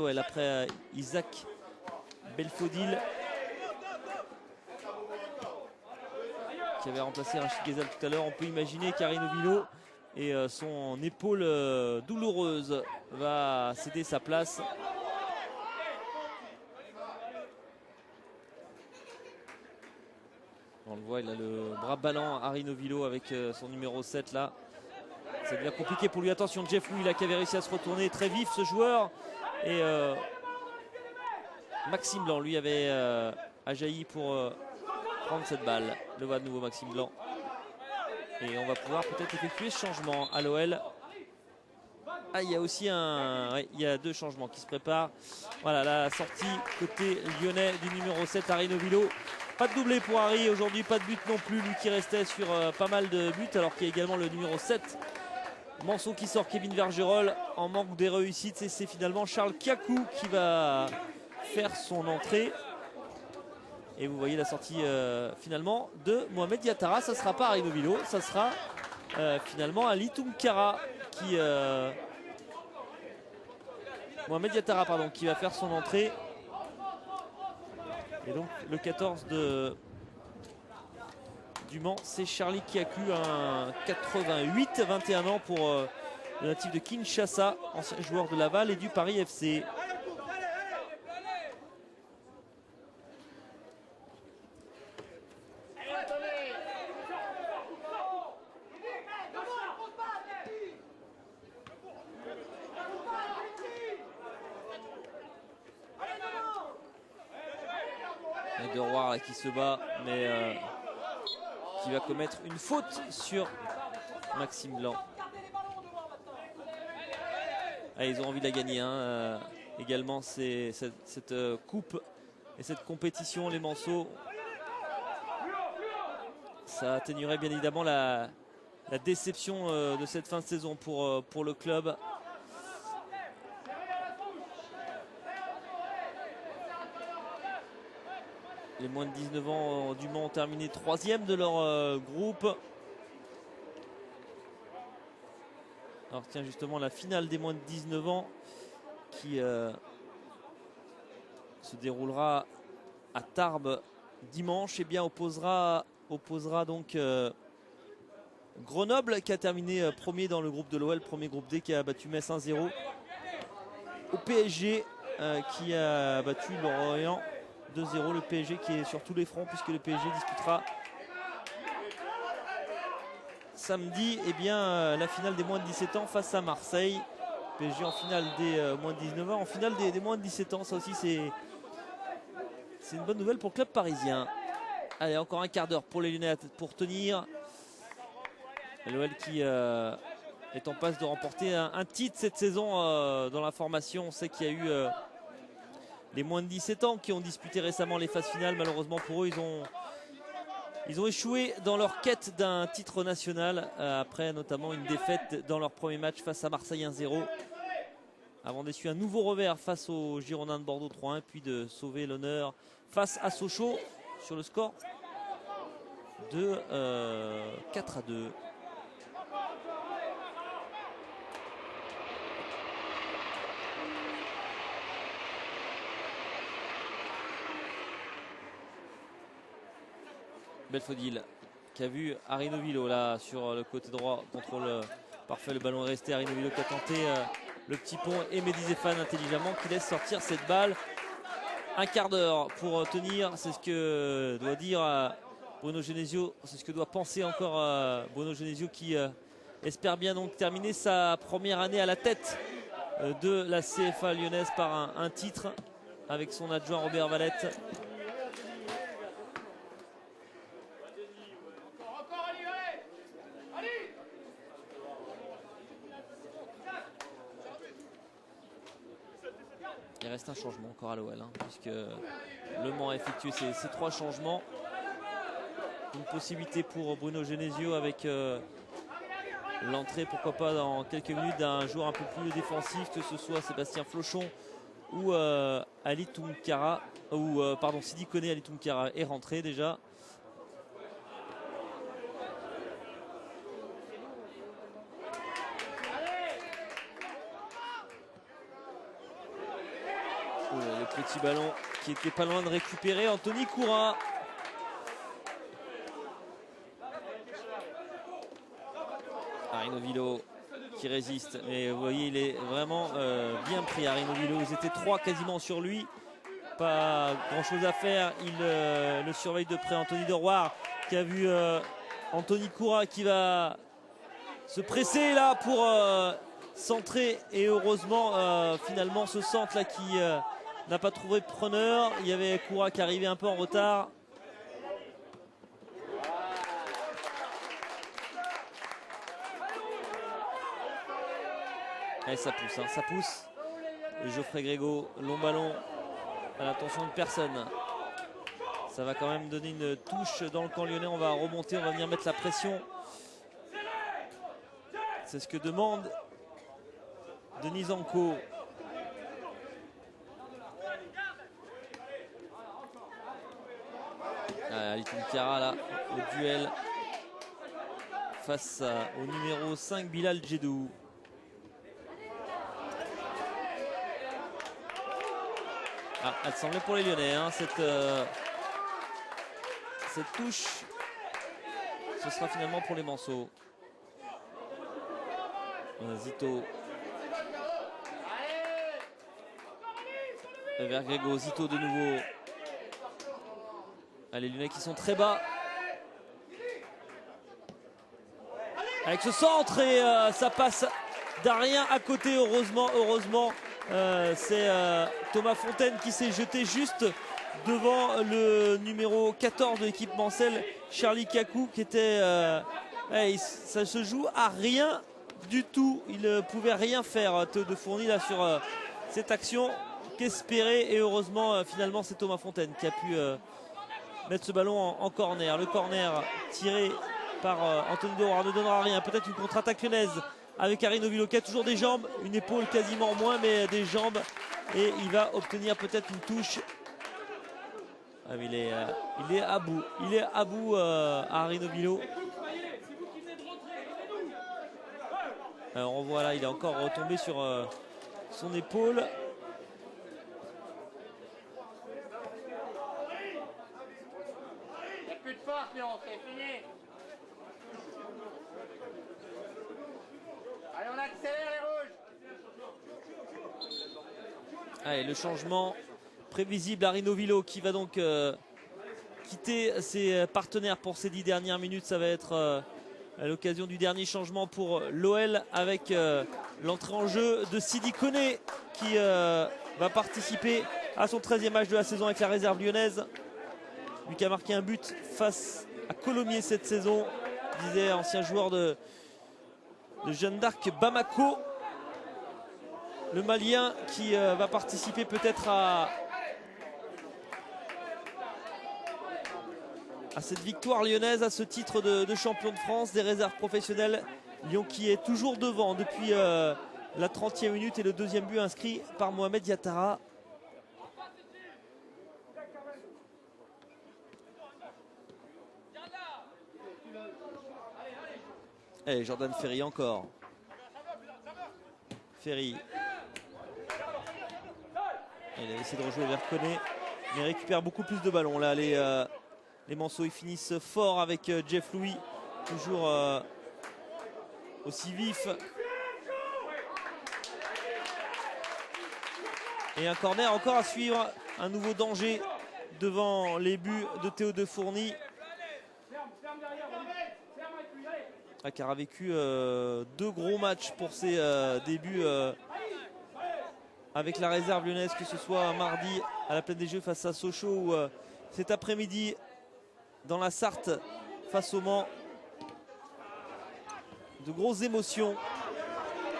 l'OL après Isaac Belfodil qui avait remplacé Rachid Ghezal tout à l'heure. On peut imaginer qu'Arino Vilo et son épaule douloureuse va céder sa place. On le voit, il a le bras ballant Arino Vilo avec son numéro 7 là. Ça devient compliqué pour lui. Attention, Jeff Louis là qui avait réussi à se retourner. Très vif ce joueur. Et Maxime Blanc lui avait ajailli pour prendre cette balle. Le voit de nouveau Maxime Blanc. Et on va pouvoir peut-être effectuer ce changement à l'OL. Ah, il y a aussi il y a deux changements qui se préparent. Voilà la sortie côté lyonnais du numéro 7 Arino Vilo. Pas de doublé pour Harry aujourd'hui, pas de but non plus, lui qui restait sur pas mal de buts, alors qu'il y a également le numéro 7 Manceau qui sort, Kevin Vergerol en manque des réussites, et c'est finalement Charles Kiakou qui va faire son entrée. Et vous voyez la sortie finalement de Mohamed Diatara. Ça ne sera pas Arino Vilo, ça sera finalement Ali Toumkara qui Mohamed Diatara pardon, qui va faire son entrée. Et donc le 14 du Mans, c'est Charlie Kiakou, un 88, 21 ans pour le natif de Kinshasa, ancien joueur de Laval et du Paris FC. Et De Roy là, qui se bat, mais qui va commettre une faute sur Maxime Blanc. Ah, ils ont envie de la gagner hein. Également cette coupe et cette compétition, les Manceaux. Ça atténuerait bien évidemment la déception de cette fin de saison pour le club. Les moins de 19 ans du Mans ont terminé 3e de leur groupe. Alors tiens, justement la finale des moins de 19 ans qui se déroulera à Tarbes dimanche, et bien opposera donc Grenoble qui a terminé premier dans le groupe de l'OL, premier groupe D, qui a battu Metz 1-0, au PSG qui a battu Lorient 2-0. Le PSG qui est sur tous les fronts, puisque le PSG disputera samedi la finale des moins de 17 ans face à Marseille. PSG en finale des moins de 19 ans, en finale des moins de 17 ans. Ça aussi c'est une bonne nouvelle pour le club parisien. Allez, encore un quart d'heure pour les Lyonnais pour tenir. L'OL qui est en passe de remporter un titre cette saison dans la formation. On sait qu'il y a eu les moins de 17 ans qui ont disputé récemment les phases finales. Malheureusement pour eux, ils ont échoué dans leur quête d'un titre national après notamment une défaite dans leur premier match face à Marseille 1-0. Avant d'essuyer un nouveau revers face aux Girondins de Bordeaux 3-1, puis de sauver l'honneur face à Sochaux sur le score de 4-2. Belfodil qui a vu Arino Vilo là sur le côté droit, contrôle parfait, le ballon est resté. Arino Vilo qui a tenté le petit pont, et Mehdi Zéphane intelligemment qui laisse sortir cette balle. Un quart d'heure pour tenir, c'est ce que doit dire Bruno Genesio, c'est ce que doit penser encore Bruno Genesio, qui espère bien donc terminer sa première année à la tête de la CFA lyonnaise par un titre avec son adjoint Robert Valette. Il reste un changement encore à l'OL, hein, puisque Le Mans a effectué ces 3 changements. Une possibilité pour Bruno Genesio avec l'entrée, pourquoi pas dans quelques minutes, d'un joueur un peu plus défensif, que ce soit Sébastien Flochon ou Ali Toumkara, ou pardon, Sidi Koné. Ali Toumkara est rentré déjà. Le petit ballon qui était pas loin de récupérer Anthony Koura. Arinovilo qui résiste, mais vous voyez il est vraiment bien pris. Arinovilo, ils étaient 3 quasiment sur lui, pas grand chose à faire. Il le surveille de près. Anthony Deroire qui a vu Anthony Koura qui va se presser là pour centrer, et heureusement finalement ce centre là qui n'a pas trouvé preneur. Il y avait Koura qui arrivait un peu en retard. Et ça pousse, hein, ça pousse. Et Geoffrey Grégo, long ballon à l'attention de personne. Ça va quand même donner une touche dans le camp lyonnais. On va remonter, on va venir mettre la pression. C'est ce que demande Denis Anco. Ali Tonkara là, au duel face au numéro 5 Bilal Djedou. Ah, elle semblait pour les Lyonnais, hein, cette touche. Ce sera finalement pour les Manceaux. Zito. Vers Grégo, Zito de nouveau. Les Lyonnais qui sont très bas. Avec ce centre et ça passe d'Arien à côté. Heureusement, c'est Thomas Fontaine qui s'est jeté juste devant le numéro 14 de l'équipe Mancel, Charlie Kakou, qui était... ça se joue à rien du tout. Il ne pouvait rien faire, Théo de Fourny, là, sur cette action. Qu'espérer. Et heureusement, finalement, c'est Thomas Fontaine qui a pu mettre ce ballon en corner. Le corner tiré par Anthony Deroire ne donnera rien. Peut-être une contre-attaque lyonnaise avec Arinovilo qui a toujours des jambes, une épaule quasiment moins, mais des jambes, et il va obtenir peut-être une touche. Ah, il est à bout, à Arinovilo. Alors on voit là, il est encore retombé sur son épaule. Il n'y a plus de force, Léon, c'est fini. Allez, on accélère les rouges. Allez, le changement prévisible. Arinovilo qui va donc quitter ses partenaires pour ces 10 dernières minutes. Ça va être à l'occasion du dernier changement pour l'OL, avec l'entrée en jeu de Sidi Koné qui va participer à son 13e match de la saison avec la réserve lyonnaise. Lui qui a marqué un but face à Colomiers cette saison, disait ancien joueur de Jeanne d'Arc Bamako. Le Malien qui va participer peut-être à cette victoire lyonnaise, à ce titre de champion de France des réserves professionnelles. Lyon qui est toujours devant depuis la 30e minute, et le deuxième but inscrit par Mohamed Yattara. Et Jordan Ferry encore. Ferry. Il a essayé de rejouer vers Koné, mais il récupère beaucoup plus de ballons. Là, les Manceaux, ils finissent fort avec Jeff Louis, toujours aussi vif. Et un corner encore à suivre. Un nouveau danger devant les buts de Théo de Fourny. Qui a vécu 2 gros matchs pour ses débuts avec la réserve lyonnaise, que ce soit mardi à la Plaine des Jeux face à Sochaux, ou cet après-midi dans la Sarthe face au Mans. De grosses émotions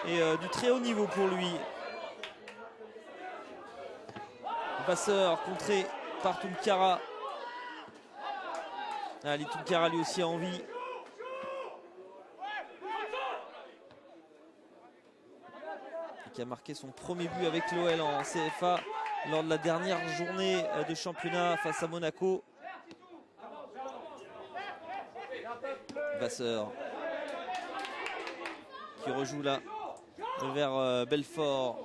et du très haut niveau pour lui. Passeur contré par Tonkara. Ali Tonkara lui aussi a envie. Qui a marqué son premier but avec l'OL en CFA lors de la dernière journée de championnat face à Monaco. Vasseur qui rejoue là vers Belfort.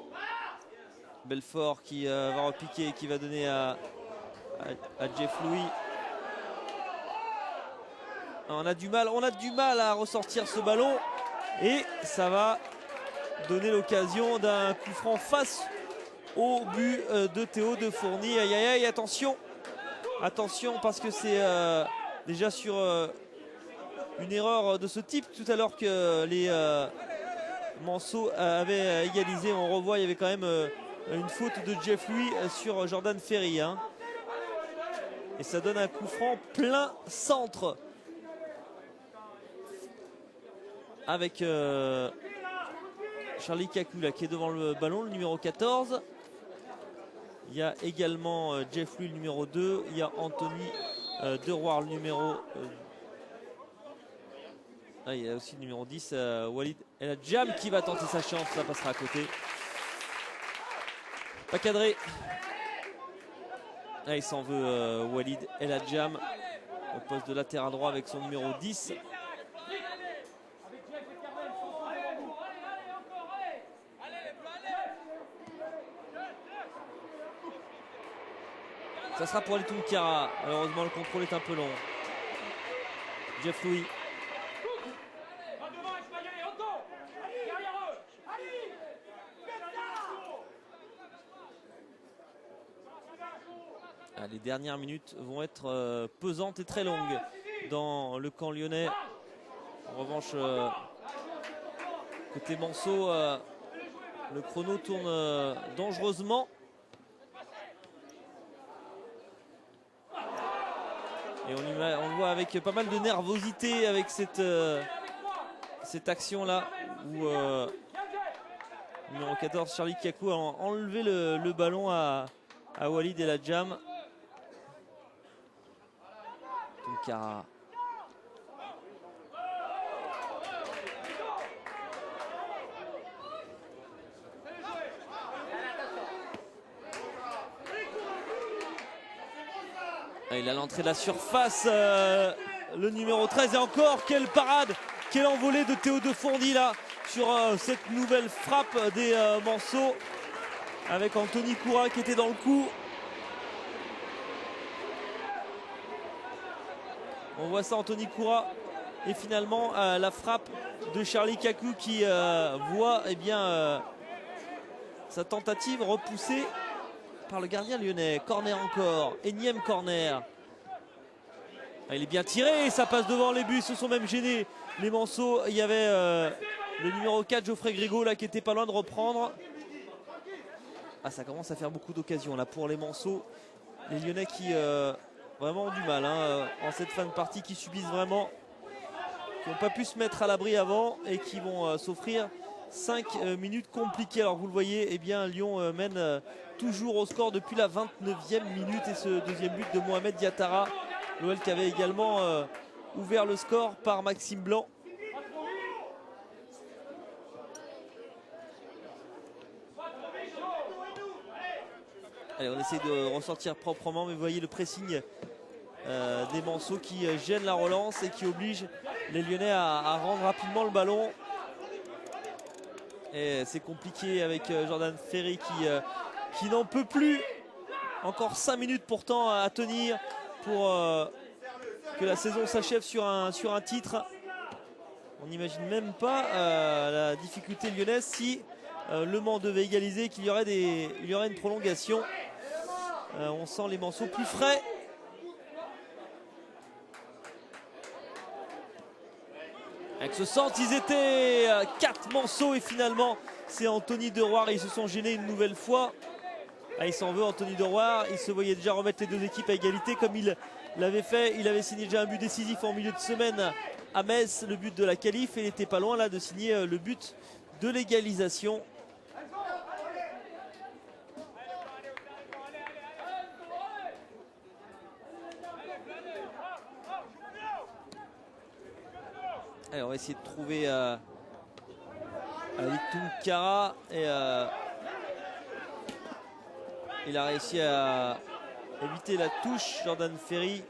Belfort qui va repiquer et qui va donner à Jeff Louis. On a du mal à ressortir ce ballon et ça va donner l'occasion d'un coup franc face au but de Théo de Fourny. Aïe aïe aïe, attention parce que c'est déjà sur une erreur de ce type tout à l'heure que les Manceau avaient égalisé. On revoit, il y avait quand même une faute de Jeff Louis sur Jordan Ferry, hein. Et ça donne un coup franc plein centre avec Charlie Kaku là, qui est devant le ballon, le numéro 14. Il y a également Jeff Louis, le numéro 2. Il y a Anthony Deroir, le numéro il y a aussi le numéro 10, Walid El Hadjam qui va tenter sa chance. Ça passera à côté. Pas cadré. Il s'en veut Walid El Hadjam au poste de latéral droit avec son numéro 10. Ça sera pour Ali Tunkara. Malheureusement, le contrôle est un peu long. Jeff Louis. Les dernières minutes vont être pesantes et très longues dans le camp lyonnais. En revanche, côté Manceau, le chrono tourne dangereusement. Et on le voit avec pas mal de nervosité avec cette action-là où numéro 14, Charlie Kaku, a enlevé le ballon à Walid El Hadjam. Tunkara. Il a l'entrée de la surface, le numéro 13, et encore quelle parade, quelle envolée de Théo de Fourny là sur cette nouvelle frappe des Manceau avec Anthony Koura qui était dans le coup. On voit ça, Anthony Koura, et finalement la frappe de Charlie Kaku qui voit sa tentative repoussée par le gardien lyonnais. Corner encore, énième corner. Il est bien tiré, ça passe devant les buts, ils se sont même gênés. Les Manceau, il y avait le numéro 4, Geoffrey Grégo, là, qui était pas loin de reprendre. Ça commence à faire beaucoup d'occasions là pour les Manceau. Les Lyonnais qui vraiment ont du mal en cette fin de partie, qui subissent vraiment, qui n'ont pas pu se mettre à l'abri avant et qui vont s'offrir 5 minutes compliquées. Alors vous le voyez, Lyon mène toujours au score depuis la 29e minute, et ce deuxième but de Mohamed Diatara, l'OL qui avait également ouvert le score par Maxime Blanc. Allez, on essaie de ressortir proprement, mais vous voyez le pressing des Manceau qui gêne la relance et qui oblige les Lyonnais à rendre rapidement le ballon. Et c'est compliqué avec Jordan Ferry qui n'en peut plus. Encore 5 minutes pourtant à tenir pour que la saison s'achève sur un titre. On n'imagine même pas la difficulté lyonnaise si Le Mans devait égaliser, qu'il y aurait une prolongation. On sent les Manceau plus frais. Avec ce centre, ils étaient 4 Manceau et finalement c'est Anthony Deroir. Ils se sont gênés une nouvelle fois. Il s'en veut, Anthony Deroir. Il se voyait déjà remettre les deux équipes à égalité comme il l'avait fait. Il avait signé déjà un but décisif en milieu de semaine à Metz, le but de la qualif, et il n'était pas loin là de signer le but de l'égalisation. Allez, on va essayer de trouver Ali Tunkara, et il a réussi à éviter la touche. Jordan Ferry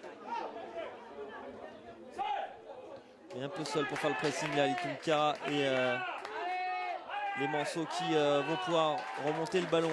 est un peu seul pour faire le pressing là. Ali Tunkara et les Manceau qui vont pouvoir remonter le ballon.